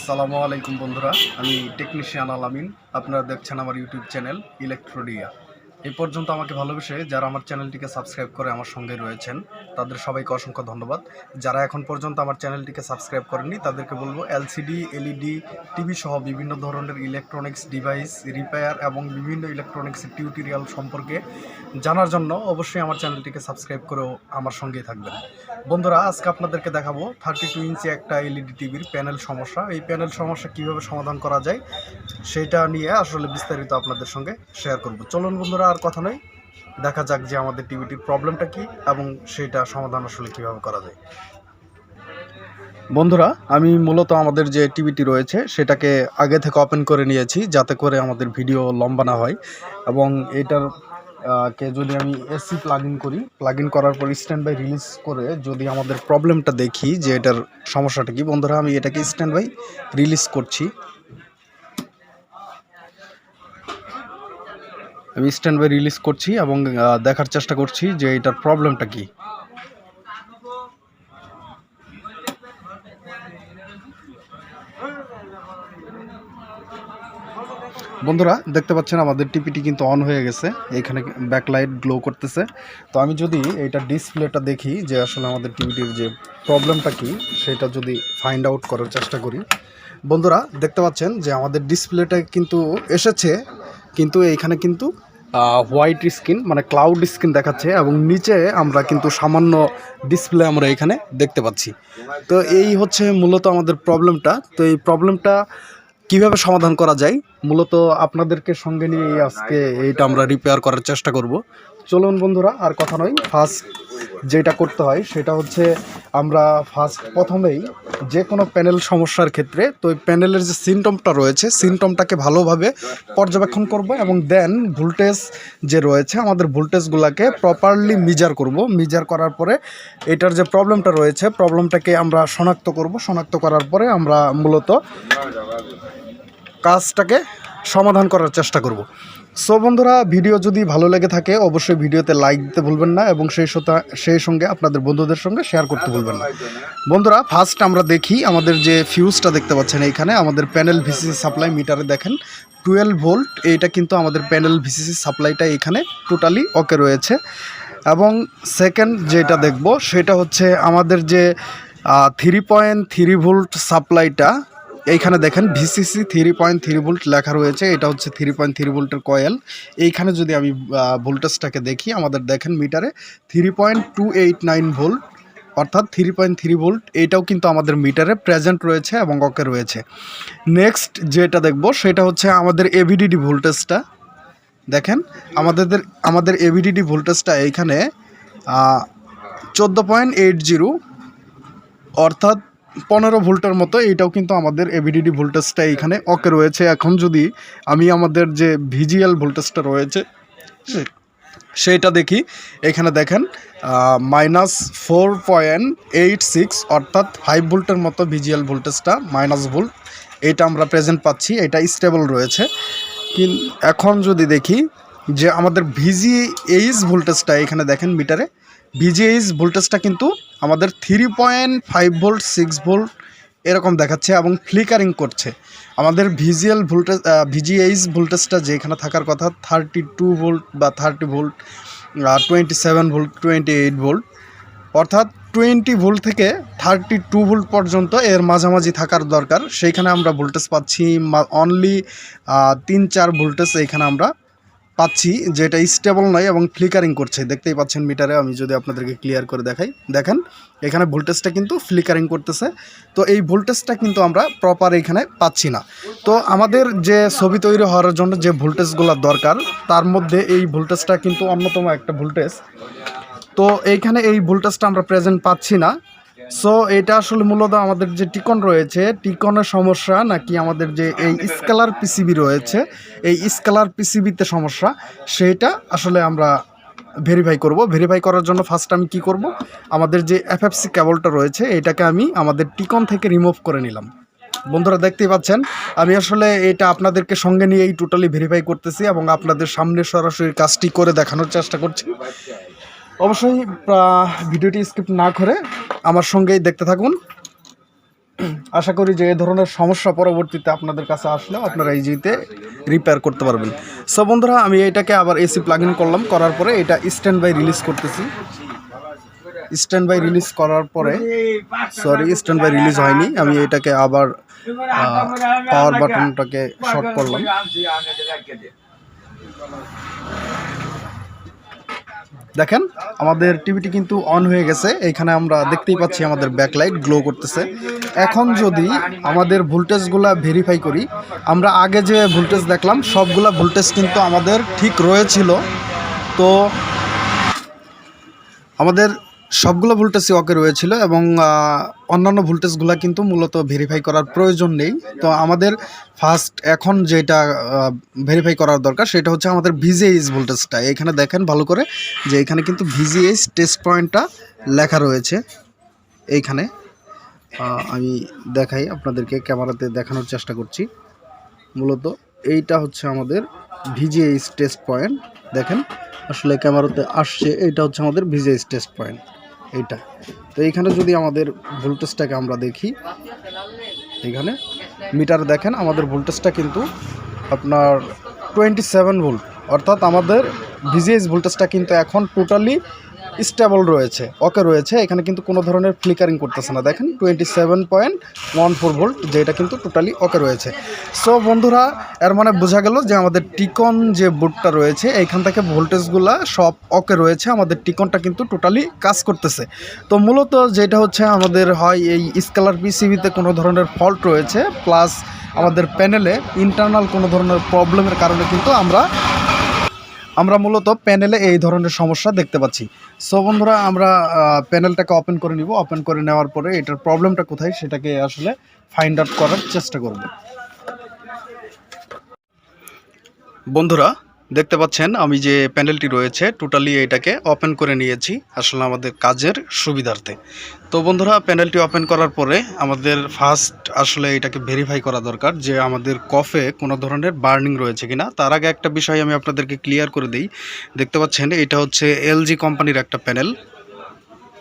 আসসালামু আলাইকুম বন্ধুরা, আমি টেকনিশিয়ান আলামিন। আপনারা দেখছেন আমার ইউটিউব চ্যানেল ইলেকট্রোডিয়া। এই পর্যন্ত আমাকে ভালোবেসে যারা আমার চ্যানেলটিকে সাবস্ক্রাইব করে আমার সঙ্গে রয়েছেন, তাদের সবাইকে অসংখ্য ধন্যবাদ। যারা এখন পর্যন্ত আমার চ্যানেলটিকে সাবস্ক্রাইব করেননি, তাদেরকে বলবো এলসিডি, এলইডি, টিভি সহ বিভিন্ন ধরনের ইলেকট্রনিক্স ডিভাইস রিপেয়ার এবং বিভিন্ন ইলেকট্রনিক্সের টিউটোরিয়াল সম্পর্কে জানার জন্য অবশ্যই আমার চ্যানেলটিকে সাবস্ক্রাইব করেও আমার সঙ্গেই থাকবেন। বন্ধুরা, আজকে আপনাদেরকে দেখাবো 32 ইঞ্চি একটা এলইডি টিভির প্যানেল সমস্যা। এই প্যানেল সমস্যা কীভাবে সমাধান করা যায় সেটা নিয়ে আসলে বিস্তারিত আপনাদের সঙ্গে শেয়ার করব। চলুন বন্ধুরা, আর কথা নয়, দেখা যাক যে আমাদের টিভিটির প্রবলেমটা কী এবং সেটা সমাধান আসলে কীভাবে করা যায়। বন্ধুরা, আমি মূলত আমাদের যে টিভিটি রয়েছে সেটাকে আগে থেকে ওপেন করে নিয়েছি, যাতে করে আমাদের ভিডিও লম্বা না হয়। এবং এটার কে যদি আমি এসি প্লাগ ইন করার পর স্ট্যান্ড বাই রিলিজ করে যদি আমাদের প্রবলেমটা দেখি যে এটার সমস্যাটা কি। বন্ধুরা, আমি এটাকে স্ট্যান্ড বাই রিলিজ করছি। এবং দেখার চেষ্টা করছি যে এটার প্রবলেমটা কি। বন্ধুরা, দেখতে পাচ্ছেন আমাদের টিভিটি কিন্তু অন হয়ে গেছে, এখানে ব্যাকলাইট গ্লো করতেছে। তো আমি যদি এটা ডিসপ্লেটা দেখি যে আসলে আমাদের টিভিটির যে প্রবলেমটা কি সেটা যদি ফাইন্ড আউট করার চেষ্টা করি। বন্ধুরা, দেখতে পাচ্ছেন যে আমাদের ডিসপ্লেটা কিন্তু এসেছে, কিন্তু এইখানে কিন্তু হোয়াইট স্ক্রিন মানে ক্লাউড স্ক্রিন দেখাচ্ছে এবং নিচে আমরা কিন্তু সামান্য ডিসপ্লে আমরা এখানে দেখতে পাচ্ছি। তো এই হচ্ছে মূলত আমাদের প্রবলেমটা। তো এই প্রবলেমটা কিভাবে সমাধান করা যায় মূলত আপনাদেরকে সঙ্গে নিয়ে আজকে এইটা আমরা রিপেয়ার করার চেষ্টা করব। চলুন বন্ধুরা, আর কথা নয়, ফার্স্ট যেটা করতে হয় সেটা হচ্ছে আমরা প্রথমেই যে কোনো প্যানেল সমস্যার ক্ষেত্রে তো ওই প্যানেলের যে সিমটমটা রয়েছে সিমটমটাকে ভালোভাবে পর্যবেক্ষণ করব এবং দেন ভোল্টেজ যে রয়েছে আমাদের ভোল্টেজগুলোকে প্রপারলি মেজার করার পরে এটার যে প্রবলেমটা রয়েছে প্রবলেমটাকে আমরা শনাক্ত করার পরে আমরা মূলত কাজটাকে সমাধান করার চেষ্টা করব। সো বন্ধুরা, ভিডিও যদি ভালো লেগে থাকে অবশ্যই ভিডিওতে লাইক দিতে ভুলবেন না এবং সেই সঙ্গে আপনাদের বন্ধুদের সঙ্গে শেয়ার করতে ভুলবেন না। বন্ধুরা, ফার্স্ট আমরা দেখি আমাদের যে ফিউজটা দেখতে পাচ্ছেন এইখানে আমাদের প্যানেল ভিসিসি সাপ্লাই মিটারে দেখেন 12 ভোল্ট। এইটা কিন্তু আমাদের প্যানেল ভিসিসি সাপ্লাইটা এখানে টোটালি ওকে রয়েছে। এবং সেকেন্ড যেটা দেখব সেটা হচ্ছে আমাদের যে 3.3 ভোল্ট সাপ্লাইটা এইখানে দেখেন ভিসিসি 3.3 ভোল্ট লেখা রয়েছে, এটা হচ্ছে 3.3 ভোল্টের কয়েল। এইখানে যদি আমি ভোল্টেজটাকে দেখি আমাদের দেখেন মিটারে 3.289 ভোল্ট অর্থাৎ 3.3 ভোল্ট এইটাও কিন্তু আমাদের মিটারে প্রেজেন্ট রয়েছে এবং ওকে রয়েছে। নেক্সট যেটা দেখব সেটা হচ্ছে আমাদের এভিডিডি ভোল্টেজটা দেখেন আমাদের এভিডিডি ভোল্টেজটা এইখানে 14.80 অর্থাৎ 15 ভোল্টের মতো, এইটাও কিন্তু আমাদের এভিডিডি ভোল্টেজটা এইখানে ওকে রয়েছে। এখন যদি আমি আমাদের যে ভিজিএল ভোল্টেজটা রয়েছে সেইটা দেখি, এখানে দেখেন -4.86 অর্থাৎ 5 ভোল্টের মতো ভিজিএল ভোল্টেজটা ভোল্ট এটা আমরা প্রেজেন্ট পাচ্ছি, এটা স্টেবল রয়েছে। এখন যদি দেখি যে আমাদের ভিজিএইচ ভোল্টেজটা এখানে দেখেন মিটারে ভিজিএইচ ভোল্টেজটা কিন্তু আমাদের 3.5 ভোল্ট 6 ভোল্ট এরকম দেখাচ্ছে এবং ফ্লিকারিং করছে। আমাদের ভিজিএইচ ভোল্টেজটা যেখানে থাকার কথা 32 ভোল্ট বা 30 ভোল্ট 27 ভোল্ট 28 ভোল্ট অর্থাৎ 20 ভোল্ট থেকে 32 ভোল্ট পর্যন্ত এর মাঝামাঝি থাকার দরকার। সেইখানে আমরা ভোল্টেজ পাচ্ছি অনলি 3-4 ভোল্টেজ এইখানে আমরা পাচ্ছি, যেটা স্টেবল নয় এবং ফ্লিকারিং করছে। দেখতেই পাচ্ছেন মিটারে, আমি যদি আপনাদেরকে ক্লিয়ার করে দেখাই দেখেন এখানে ভোল্টেজটা কিন্তু ফ্লিকারিং করতেছে। তো এই ভোল্টেজটা কিন্তু আমরা প্রপার এখানে পাচ্ছি না। তো আমাদের যে ছবি তৈরি হওয়ার জন্য যে ভোল্টেজগুলো দরকার তার মধ্যে এই ভোল্টেজটা কিন্তু অন্যতম একটা ভোল্টেজ। তো এইখানে এই ভোল্টেজটা আমরা প্রেজেন্ট পাচ্ছি না। সো এটা আসলে মূলত আমাদের যে টিকন রয়েছে টিকনের সমস্যা নাকি আমাদের যে এই স্কেলার পিসিবি রয়েছে এই স্কেলার পিসিবিতে সমস্যা, সেইটা আসলে আমরা ভেরিফাই করার জন্য ফার্স্ট আমি কি করব, আমাদের যে এফএফসি কেবলটা রয়েছে এটাকে আমি আমাদের টিকন থেকে রিমুভ করে নিলাম। বন্ধুরা দেখতেই পাচ্ছেন আমি আসলে এটা আপনাদেরকে সঙ্গে নিয়েই টোটালি ভেরিফাই করতেছি এবং আপনাদের সামনে সরাসরি কাজটি করে দেখানোর চেষ্টা করছি। অবশ্যই ভিডিওটি স্কিপ না করে আমার সঙ্গেই দেখতে থাকুন। আশা করি যে এই ধরনের সমস্যা পরবর্তীতে আপনাদের কাছে আসলেও আপনারা ইজিতে রিপেয়ার করতে পারবেন। সো বন্ধুরা আমি এটাকে আবার এসি প্লাগ ইন করলাম, করার পরে এটা স্ট্যান্ড বাই রিলিজ করতেছি। স্ট্যান্ড বাই রিলিজ করার পরে স্ট্যান্ড বাই রিলিজ হয়নি, আমি এটাকে আবার পাওয়ার বাটনটাকে শর্ট করলাম। দেখেন আমাদের টিভিটি কিন্তু অন হয়ে গেছে, এইখানে আমরা দেখতেই পাচ্ছি আমাদের ব্যাকলাইট গ্লো করতেছে। এখন যদি আমাদের ভোল্টেজগুলা ভেরিফাই করি, আমরা আগে যে ভোল্টেজ দেখলাম সবগুলা ভোল্টেজ কিন্তু আমাদের ঠিক রয়েছিল। তো আমাদের সবগুলো ভোল্টেজই ওকে রয়েছিল এবং অন্যান্য ভোল্টেজগুলো কিন্তু মূলত ভেরিফাই করার প্রয়োজন নেই। তো আমাদের ফার্স্ট এখন যেটা ভেরিফাই করার দরকার সেটা হচ্ছে আমাদের ভিজিএইচ ভোল্টেজটা। এখানে দেখেন ভালো করে যে এখানে কিন্তু ভিজিএইচ টেস্ট পয়েন্টটা লেখা রয়েছে। এইখানে আমি দেখাই আপনাদেরকে, ক্যামেরাতে দেখানোর চেষ্টা করছি। মূলত এইটা হচ্ছে আমাদের ভিজিএইচ টেস্ট পয়েন্ট। দেখেন আসলে ক্যামেরাতে আসছে, এইটা হচ্ছে আমাদের ভিজিএইচ টেস্ট পয়েন্ট এইটা। তো এইখানে যদি আমাদের ভোল্টেজটাকে আমরা দেখি, এখানে মিটার দেখেন আমাদের ভোল্টেজটা কিন্তু আপনার 27 ভোল্ট, অর্থাৎ আমাদের ভিজিএইচ ভোল্টেজটা কিন্তু এখন টোটালি স্টেবল রয়েছে, ওকে রয়েছে। এখানে কিন্তু কোনো ধরনের ফ্লিকারিং করতেছে না। দেখেন 27.14 ভোল্ট, যেটা কিন্তু টোটালি ওকে রয়েছে। সো বন্ধুরা এর মানে বোঝা গেল যে আমাদের টিকন যে বোর্ডটা রয়েছে এইখান থেকে ভোল্টেজগুলা সব ওকে রয়েছে, আমাদের টিকনটা কিন্তু টোটালি কাজ করতেছে। তো মূলত যেটা হচ্ছে আমাদের হয় এই স্কেলার পিসিবিতে কোনো ধরনের ফল্ট রয়েছে, প্লাস আমাদের প্যানেলে ইন্টারনাল কোনো ধরনের প্রবলেমের কারণে কিন্তু আমরা মূলত প্যানেলে এই ধরনের সমস্যা দেখতে পাচ্ছি। সো বন্ধুরা আমরা প্যানেলটাকে ওপেন করে নিব। ওপেন করে নেওয়ার পরে এটার প্রবলেমটা কোথায় সেটাকে আসলে ফাইন্ড আউট করার চেষ্টা করব। বন্ধুরা দেখতে পাচ্ছেন আমি যে প্যানেলটি রয়েছে টোটালি এটাকে ওপেন করে নিয়েছি আসলে আমাদের কাজের সুবিধার্থে। তো বন্ধুরা প্যানেলটি ওপেন করার পরে আমাদের ফার্স্ট আসলে এটাকে ভেরিফাই করা দরকার যে আমাদের কফে কোনো ধরনের বার্নিং রয়েছে কিনা। তার আগে একটা বিষয় আমি আপনাদেরকে ক্লিয়ার করে দিই। দেখতে পাচ্ছেন এটা হচ্ছে এলজি কোম্পানির একটা প্যানেল।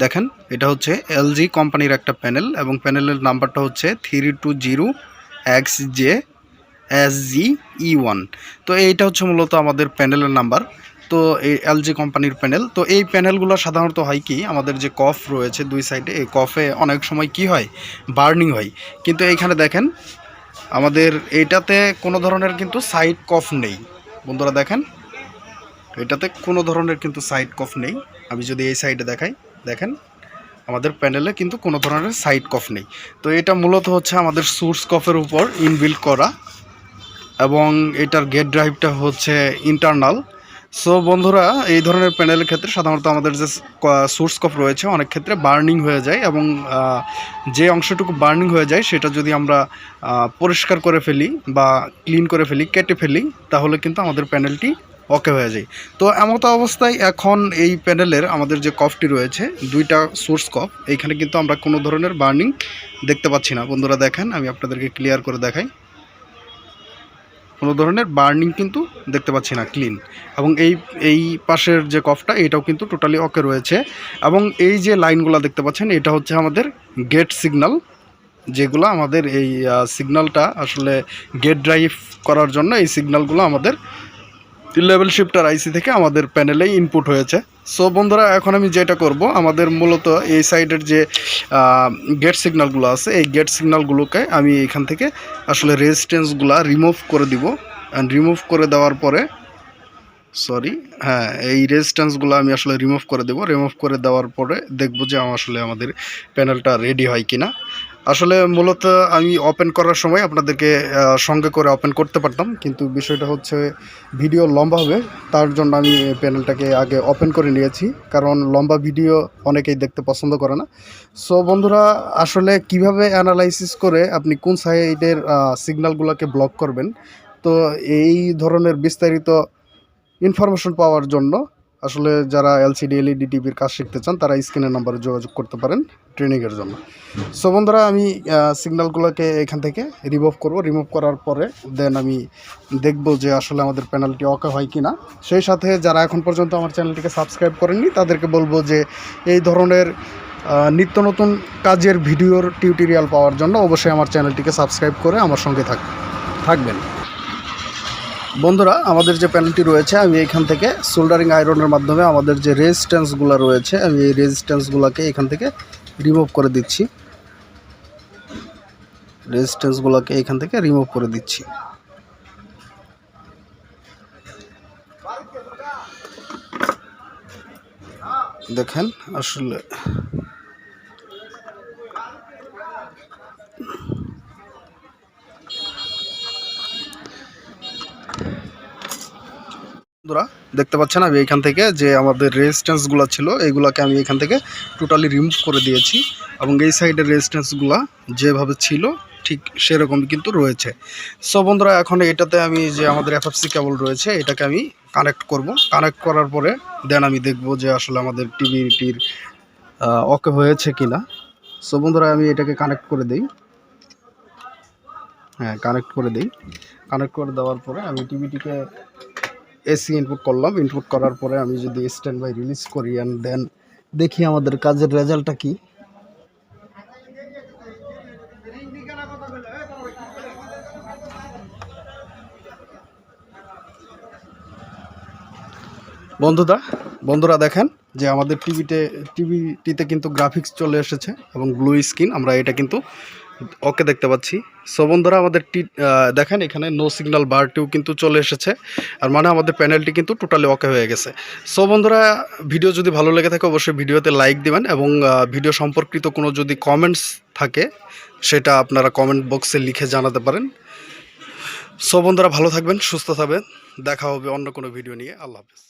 দেখেন এটা হচ্ছে এলজি কোম্পানির একটা প্যানেল এবং প্যানেলের নাম্বারটা হচ্ছে 320XJSGE1। তো এইটা হচ্ছে মূলত আমাদের প্যানেলের নাম্বার। তো এই এলজি কোম্পানির প্যানেল। তো এই প্যানেলগুলো সাধারণত হয় কি, আমাদের যে কফ রয়েছে দুই সাইডে, এই কফে অনেক সময় কি হয়, বার্নিং হয়। কিন্তু এইখানে দেখেন আমাদের এইটাতে কোনো ধরনের কিন্তু সাইড কফ নেই। বন্ধুরা দেখেন এটাতে কোনো ধরনের কিন্তু সাইড কফ নেই। আমি যদি এই সাইডে দেখাই, দেখেন আমাদের প্যানেলে কিন্তু কোনো ধরনের সাইড কফ নেই। তো এটা মূলত হচ্ছে আমাদের সোর্স কফের উপর ইনবিল্ট করা এবং এটার গেট ড্রাইভটা হচ্ছে ইন্টারনাল। সো বন্ধুরা এই ধরনের প্যানেলের ক্ষেত্রে সাধারণত আমাদের যে সোর্স কফ রয়েছে অনেক ক্ষেত্রে বার্নিং হয়ে যায় এবং যে অংশটুকু বার্নিং হয়ে যায় সেটা যদি আমরা পরিষ্কার করে ফেলি বা ক্লিন করে ফেলি, কেটে ফেলি, তাহলে কিন্তু আমাদের প্যানেলটি ওকে হয়ে যায়। তো এমতো অবস্থায় এখন এই প্যানেলের আমাদের যে কফটি রয়েছে দুইটা সোর্স কফ, এইখানে কিন্তু আমরা কোনো ধরনের বার্নিং দেখতে পাচ্ছি না। বন্ধুরা দেখেন আমি আপনাদেরকে ক্লিয়ার করে দেখাই, কোনো ধরনের বার্নিং কিন্তু দেখতে পাচ্ছি না, ক্লিন। এবং এই পাশের যে কফটা এটাও কিন্তু টোটালি ওকে রয়েছে। এবং এই যে লাইনগুলো দেখতে পাচ্ছেন এটা হচ্ছে আমাদের গেট সিগন্যাল, যেগুলো আমাদের এই সিগন্যালটা আসলে গেট ড্রাইভ করার জন্য এই সিগন্যালগুলো আমাদের লেভেল শিফটার আইসি থেকে আমাদের প্যানেলেই ইনপুট হয়েছে। সো বন্ধুরা এখন আমি যেটা করব, আমাদের মূলত এই সাইডের যে গেট সিগন্যালগুলো আছে এই গেট সিগন্যালগুলোকে আমি এখান থেকে আসলে রেজিস্ট্যান্সগুলো রিমুভ করে দিব। অ্যান্ড রিমুভ করে দেওয়ার পরে এই রেজিস্ট্যান্সগুলো আমি আসলে রিমুভ করে দেব। রিমুভ করে দেওয়ার পরে দেখব যে আসলে আমাদের প্যানেলটা রেডি হয় কিনা। আসলে মূলত আমি ওপেন করার সময় আপনাদেরকে সঙ্গে করে ওপেন করতে পারতাম, কিন্তু বিষয়টা হচ্ছে ভিডিও লম্বা হবে, তার জন্য আমি প্যানেলটাকে আগে ওপেন করে নিয়েছি, কারণ লম্বা ভিডিও অনেকেই দেখতে পছন্দ করে না। সো বন্ধুরা আসলে কিভাবে অ্যানালাইসিস করে আপনি কোন সাইডের সিগন্যালগুলোকে ব্লক করবেন, তো এই ধরনের বিস্তারিত ইনফরমেশন পাওয়ার জন্য আসলে যারা এলসিডি এলইডি টিভির কাজ শিখতে চান তারা স্ক্রিনের নাম্বারে যোগাযোগ করতে পারেন ট্রেনিংয়ের জন্য। সো বন্ধুরা, আমি সিগন্যালগুলোকে এখান থেকে রিমুভ করব। রিমুভ করার পরে দেন আমি দেখব যে আসলে আমাদের প্যানেলটি ওকে হয় কি না। সেই সাথে যারা এখন পর্যন্ত আমার চ্যানেলটিকে সাবস্ক্রাইব করেননি তাদেরকে বলবো যে এই ধরনের নিত্য নতুন কাজের ভিডিওর টিউটোরিয়াল পাওয়ার জন্য অবশ্যই আমার চ্যানেলটিকে সাবস্ক্রাইব করে আমার সঙ্গে থাকবেন। বন্ধুরা, আমাদের যে প্যানেলটি রয়েছে আমি এখান থেকে সোল্ডারিং আয়রনের মাধ্যমে আমাদের যে রেজিস্ট্যান্সগুলো রয়েছে আমি এই রেজিস্ট্যান্সগুলোকে এখান থেকে রিমুভ করে দিচ্ছি। দেখেন আসলে বন্ধুরা দেখতে পাচ্ছেন আমি এখান থেকে যে আমাদের রেজিস্ট্যান্সগুলো ছিল এইগুলোকে আমি এখান থেকে টোটালি রিমুভ করে দিয়েছি এবং এই সাইডের রেজিস্ট্যান্সগুলো যেভাবে ছিল ঠিক সেরকমই কিন্তু রয়েছে। সো বন্ধুরা, এখন এটাতে আমি যে আমাদের এফএফসি কেবল রয়েছে এটাকে আমি কানেক্ট করব। কানেক্ট করার পরে দেন আমি দেখব যে আসলে আমাদের টিভিটির ওকে হয়েছে কিনা। সো বন্ধুরা, আমি এটাকে কানেক্ট করে দিই। কানেক্ট করে দেওয়ার পরে আমি টিভিটিকে এসি ইনপুট করলাম। ইনপুট করার পরে আমি যদি স্ট্যান্ড বাই রিলিজ করি অ্যান্ড দেন দেখি আমাদের কাজের রেজাল্টটা কি। বন্ধুরা দেখেন যে আমাদের টিভিটিতে কিন্তু গ্রাফিক্স চলে এসেছে এবং ব্লু স্ক্রিন আমরা এটা কিন্তু ওকে দেখতে পাচ্ছি। সো বন্ধুরা, আমাদের দেখেন এখানে নো সিগন্যাল বারটিও কিন্তু চলে এসেছে, আর মানে আমাদের প্যানেলটি কিন্তু টোটালি ওকে হয়ে গেছে। সো বন্ধুরা, ভিডিও যদি ভালো লেগে থাকে অবশ্যই ভিডিওতে লাইক দিবেন এবং ভিডিও সম্পর্কিত কোনো যদি কমেন্টস থাকে সেটা আপনারা কমেন্ট বক্সে লিখে জানাতে পারেন। সো বন্ধুরা, ভালো থাকবেন, সুস্থ থাকবেন, দেখা হবে অন্য কোনো ভিডিও নিয়ে। আল্লাহ হাফেজ।